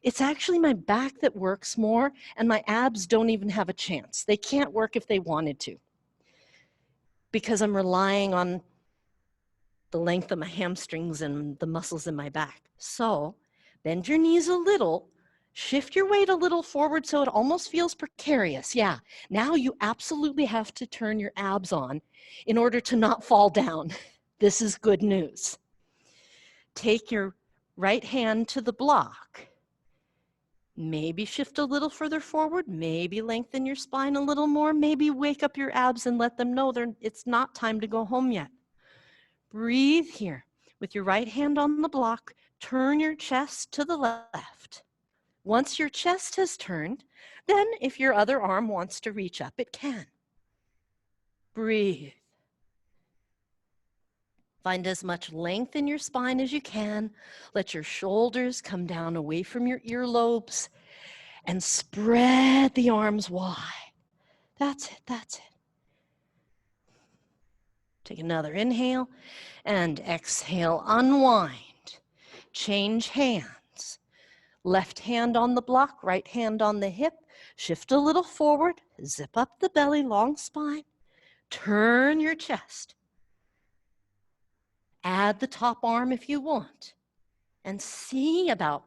A: it's actually my back that works more, and my abs don't even have a chance. They can't work if they wanted to, because I'm relying on the length of my hamstrings and the muscles in my back. So bend your knees a little, shift your weight a little forward so it almost feels precarious. Yeah, now you absolutely have to turn your abs on in order to not fall down. This is good news. Take your right hand to the block. Maybe shift a little further forward, maybe lengthen your spine a little more, maybe wake up your abs and let them know it's not time to go home yet. Breathe here. With your right hand on the block, turn your chest to the left. Once your chest has turned, then if your other arm wants to reach up, it can. Breathe. Find as much length in your spine as you can. Let your shoulders come down away from your earlobes and spread the arms wide. That's it, that's it. Take another inhale and exhale, unwind. Change hands. Left hand on the block, right hand on the hip. Shift a little forward, zip up the belly, long spine. Turn your chest. Add the top arm if you want. And see about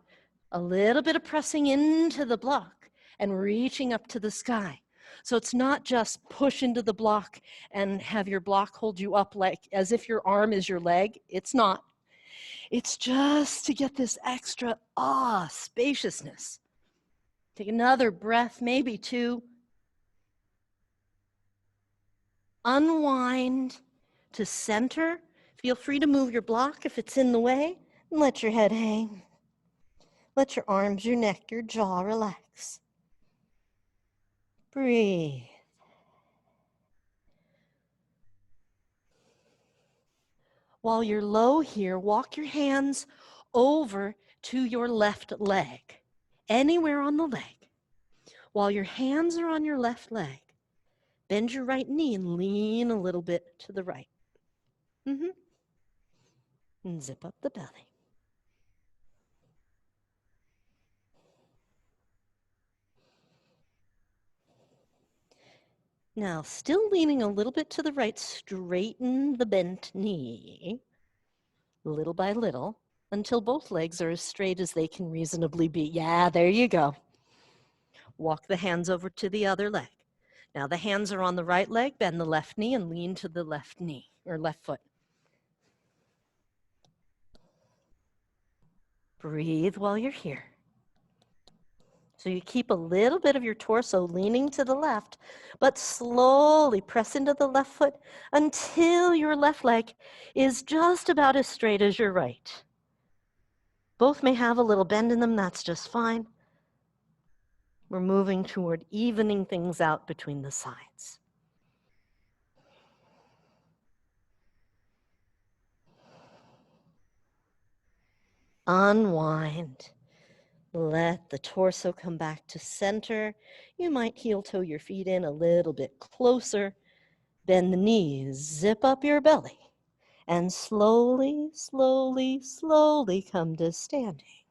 A: a little bit of pressing into the block and reaching up to the sky. So it's not just push into the block and have your block hold you up like as if your arm is your leg. It's not. It's just to get this extra spaciousness. Take another breath, maybe two. Unwind to center. Feel free to move your block if it's in the way, and let your head hang. Let your arms, your neck, your jaw relax. Breathe. While you're low here, walk your hands over to your left leg, anywhere on the leg. While your hands are on your left leg, bend your right knee and lean a little bit to the right. And zip up the belly. Now, still leaning a little bit to the right, straighten the bent knee, little by little, until both legs are as straight as they can reasonably be. Yeah, there you go. Walk the hands over to the other leg. Now the hands are on the right leg, bend the left knee and lean to the left knee, or left foot. Breathe while you're here. So you keep a little bit of your torso leaning to the left, but slowly press into the left foot until your left leg is just about as straight as your right. Both may have a little bend in them, that's just fine. We're moving toward evening things out between the sides. Unwind. Let the torso come back to center. You might heel toe your feet in a little bit closer. Bend the knees, zip up your belly, and slowly, slowly, slowly come to standing.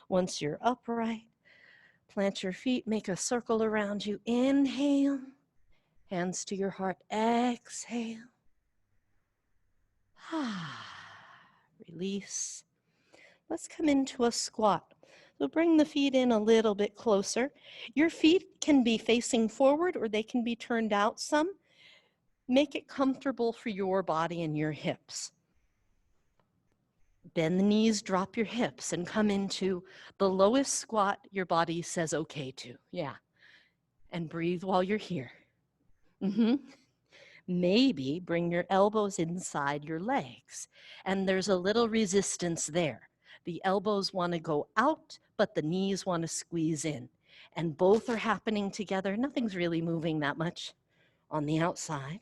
A: Once you're upright, plant your feet, make a circle around you. Inhale, hands to your heart. Exhale. Release. Let's come into a squat. So bring the feet in a little bit closer. Your feet can be facing forward or they can be turned out some. Make it comfortable for your body and your hips. Bend the knees, drop your hips, and come into the lowest squat your body says okay to. Yeah. And breathe while you're here. Maybe bring your elbows inside your legs. And there's a little resistance there. The elbows want to go out, but the knees want to squeeze in. And both are happening together. Nothing's really moving that much on the outside,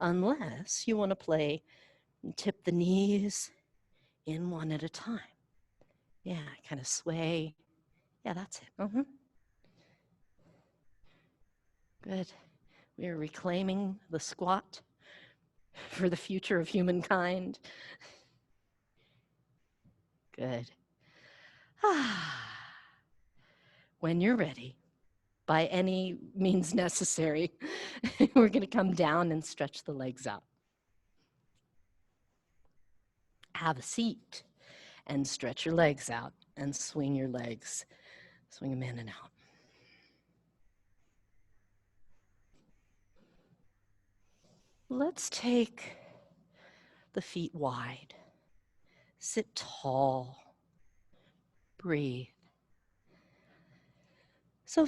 A: unless you want to play and tip the knees in one at a time. Yeah, kind of sway. Yeah, that's it. Good. We are reclaiming the squat for the future of humankind. Good. When you're ready, by any means necessary, we're going to come down and stretch the legs out. Have a seat and stretch your legs out and swing your legs. Swing them in and out. Let's take the feet wide. Sit tall. Breathe. So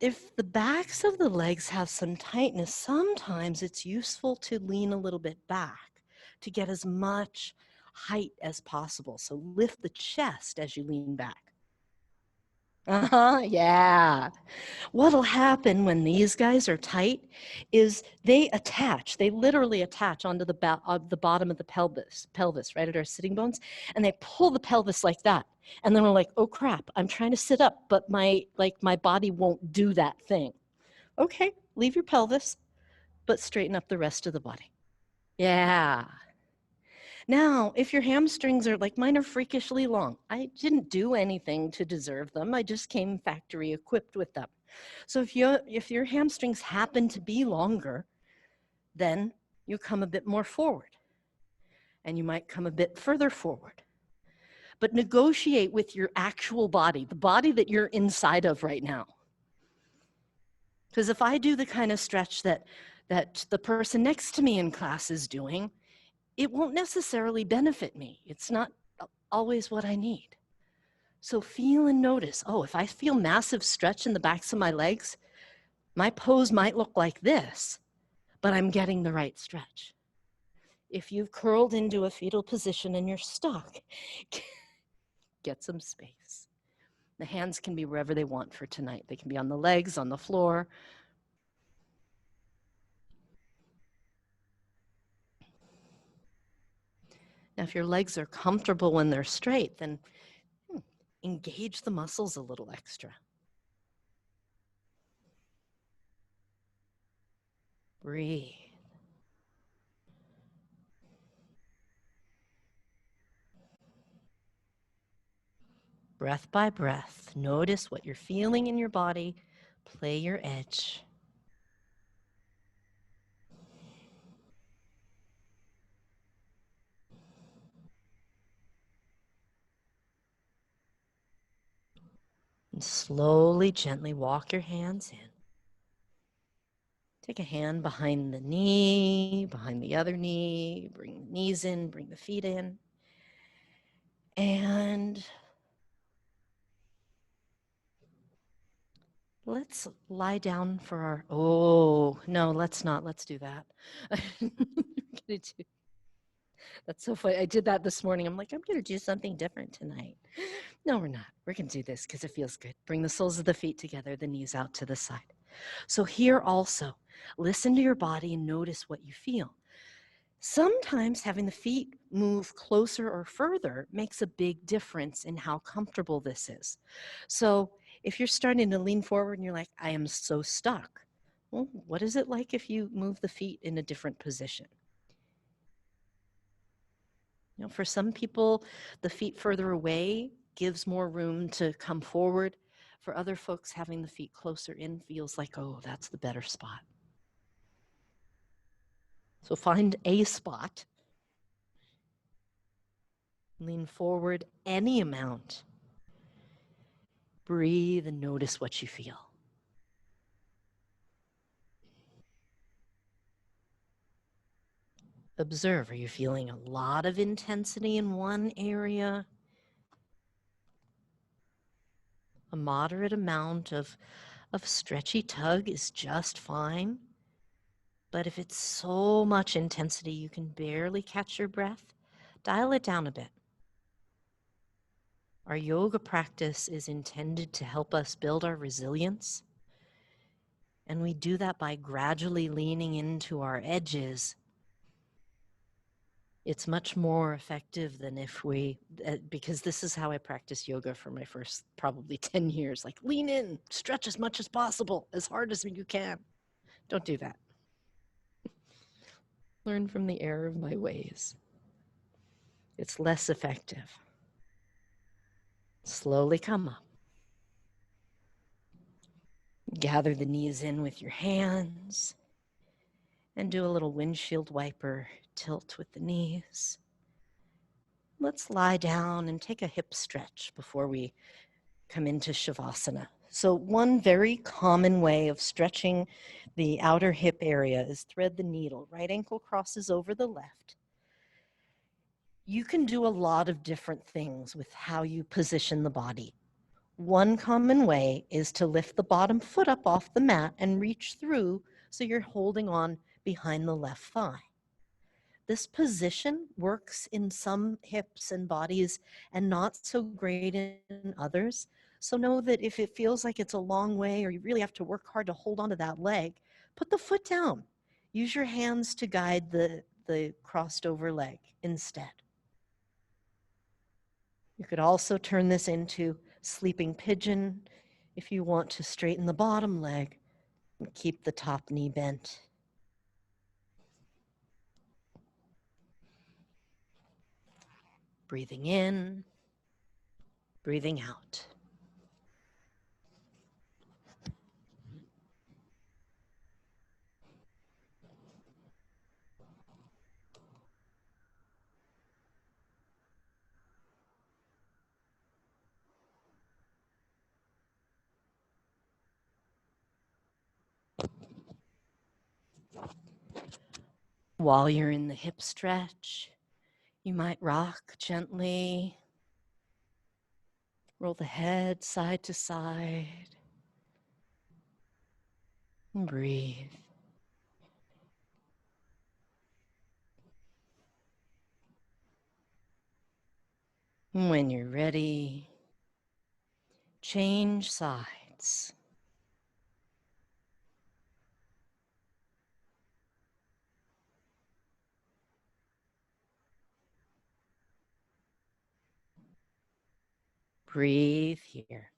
A: if the backs of the legs have some tightness, sometimes it's useful to lean a little bit back to get as much height as possible. So lift the chest as you lean back. Yeah. What'll happen when these guys are tight is they literally attach onto the bottom of the pelvis, right at our sitting bones, and they pull the pelvis like that. And then we're like, oh crap, I'm trying to sit up, but my body won't do that thing. Okay, leave your pelvis, but straighten up the rest of the body. Yeah. Now, if your hamstrings are like mine are freakishly long, I didn't do anything to deserve them. I just came factory equipped with them. So if your hamstrings happen to be longer, then you come a bit more forward. And you might come a bit further forward. But negotiate with your actual body, the body that you're inside of right now. Because if I do the kind of stretch that the person next to me in class is doing, it won't necessarily benefit me. It's not always what I need. So feel and notice, oh, if I feel massive stretch in the backs of my legs, my pose might look like this, but I'm getting the right stretch. If you've curled into a fetal position and you're stuck, get some space. The hands can be wherever they want for tonight. They can be on the legs, on the floor. Now, if your legs are comfortable when they're straight, then engage the muscles a little extra. Breathe. Breath by breath, notice what you're feeling in your body. Play your edge. And slowly, gently walk your hands in. Take a hand behind the knee, behind the other knee. Bring the knees in, bring the feet in. And let's lie down for our, oh, no, let's not. Let's do that. That's so funny. I did that this morning. I'm like, I'm going to do something different tonight. No, we're not. We're going to do this because it feels good. Bring the soles of the feet together, the knees out to the side. So here also, listen to your body and notice what you feel. Sometimes having the feet move closer or further makes a big difference in how comfortable this is. So if you're starting to lean forward and you're like, I am so stuck, well, what is it like if you move the feet in a different position? You know, for some people, the feet further away gives more room to come forward. For other folks, having the feet closer in feels like, oh, that's the better spot. So find a spot. Lean forward any amount. Breathe and notice what you feel. Observe, are you feeling a lot of intensity in one area? A moderate amount of stretchy tug is just fine. But if it's so much intensity you can barely catch your breath, dial it down a bit. Our yoga practice is intended to help us build our resilience, and we do that by gradually leaning into our edges. It's much more effective than if we, because this is how I practiced yoga for my first probably 10 years. Like, lean in, stretch as much as possible, as hard as you can. Don't do that. Learn from the error of my ways. It's less effective. Slowly come up. Gather the knees in with your hands and do a little windshield wiper tilt with the knees. Let's lie down and take a hip stretch before we come into Shavasana. So one very common way of stretching the outer hip area is thread the needle. Right ankle crosses over the left. You can do a lot of different things with how you position the body. One common way is to lift the bottom foot up off the mat and reach through so you're holding on behind the left thigh. This position works in some hips and bodies and not so great in others. So know that if it feels like it's a long way or you really have to work hard to hold onto that leg, put the foot down. Use your hands to guide the crossed over leg instead. You could also turn this into sleeping pigeon if you want to straighten the bottom leg and keep the top knee bent. Breathing in, breathing out. While you're in the hip stretch, you might rock gently, roll the head side to side, and breathe. And when you're ready, change sides. Breathe here.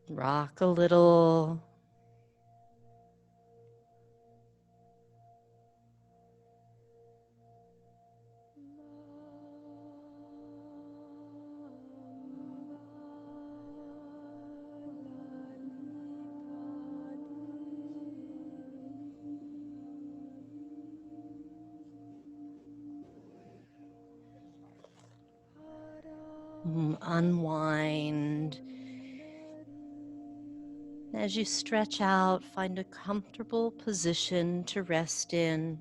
A: Rock a little. Unwind. As you stretch out, find a comfortable position to rest in.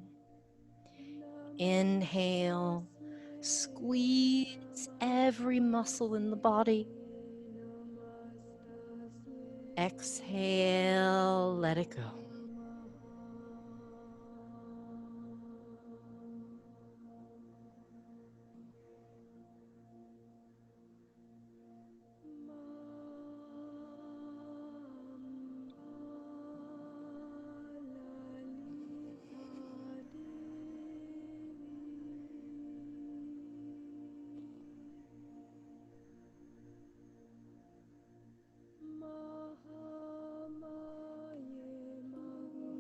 A: Inhale, squeeze every muscle in the body. Exhale, let it go.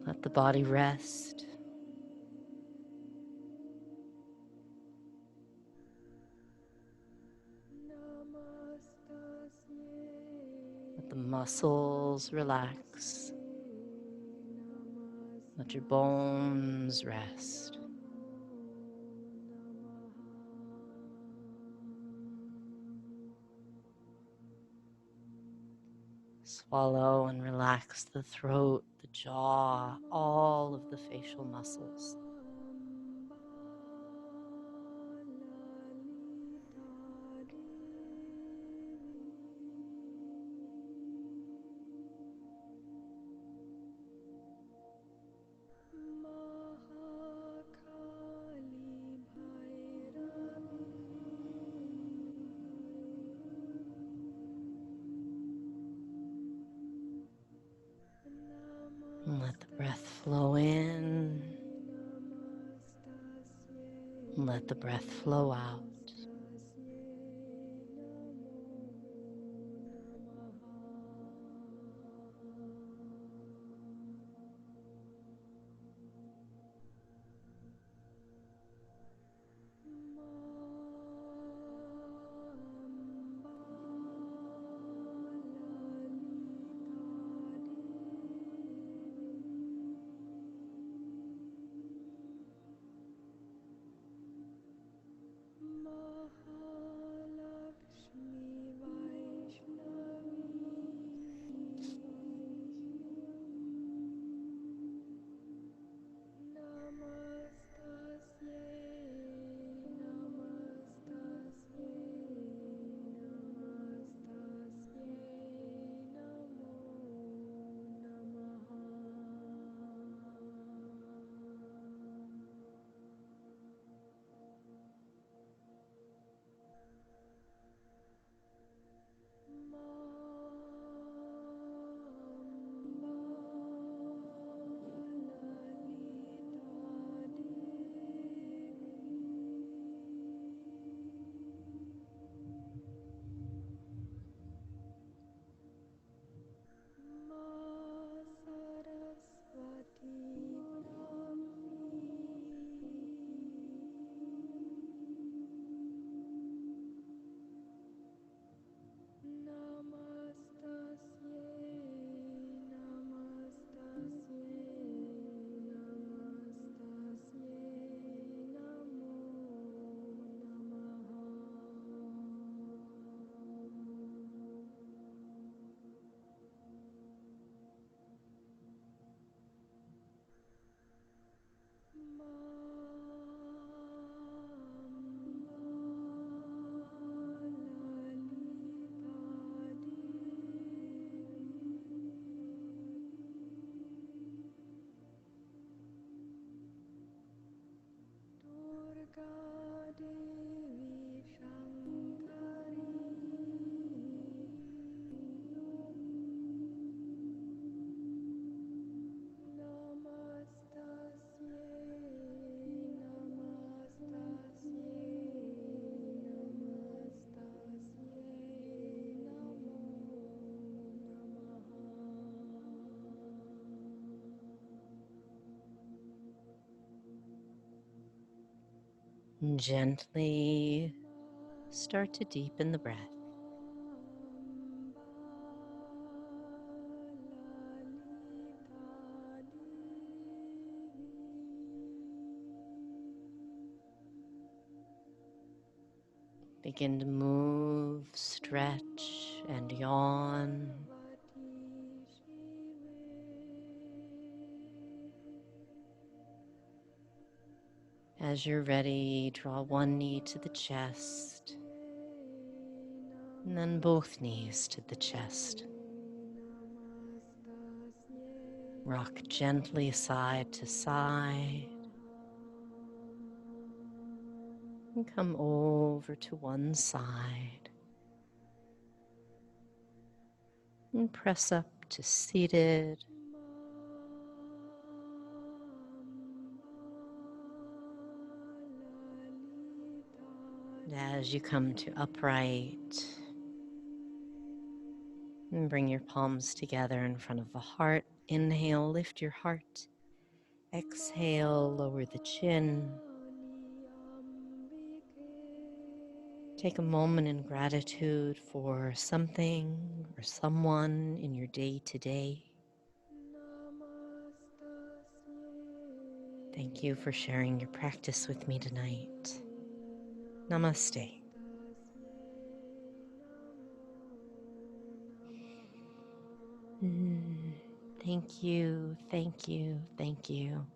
A: Let the body rest. Let the muscles relax. Let your bones rest. Swallow and relax the throat, the jaw, all of the facial muscles. And let the breath flow in. And let the breath flow out. And gently start to deepen the breath. Begin to move, stretch, and yawn. As you're ready, draw one knee to the chest, and then both knees to the chest. Rock gently side to side, and come over to one side, and press up to seated. And as you come to upright, and bring your palms together in front of the heart. Inhale, lift your heart. Exhale, lower the chin. Take a moment in gratitude for something or someone in your day to day. Thank you for sharing your practice with me tonight. Namaste. Mm, thank you, thank you, thank you.